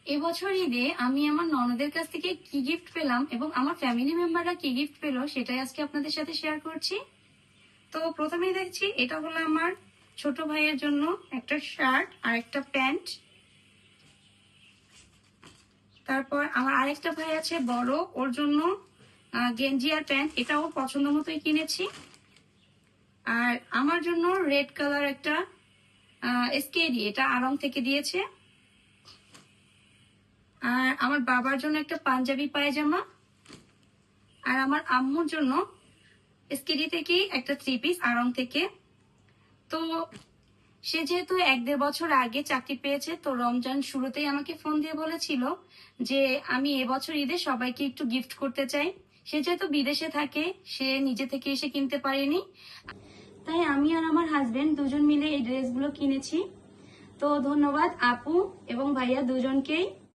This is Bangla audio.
এবছর ঈদে আমি আমার ননদের কাছ থেকে কি গিফট পেলাম এবং আমার ফ্যামিলি মেম্বাররা কি গিফট পেলো সেটাই আজকে আপনাদের সাথে শেয়ার করছি। তো প্রথমেই দেখছি এটা হলো আমার ছোট ভাইয়ের জন্য একটা শার্ট আর একটা প্যান্ট। তারপর আমার আরেকটা ভাই আছে বড়, ওর জন্য গেঞ্জি আর প্যান্ট, এটা ওর পছন্দ মতোই কিনেছি। আর আমার জন্য রেড কালার একটা স্কেডি, এটা আড়ং থেকে দিয়েছে। আর আমার বাবার জন্য একটা পাঞ্জাবি পায়জামা। আর আমার আম্মুর জন্য স্কেডি থেকেই একটা 3 পিস আড়ং থেকে। তো সে যেহেতু 1-1.5 বছর আগে চাকরি পেয়েছে, তো রমজান শুরুতেই আমাকে ফোন দিয়ে বলেছিল যে আমি এবছর ঈদে সবাইকে একটু গিফট করতে চাই। সে যেহেতু বিদেশে থাকে, সে নিজে থেকে এসে কিনতে পারেনি, তাই আমি আর আমার হাজবেন্ড দুজন মিলে এই ড্রেসগুলো কিনেছি। তো ধন্যবাদ আপু এবং ভাইয়া দুজনকেই।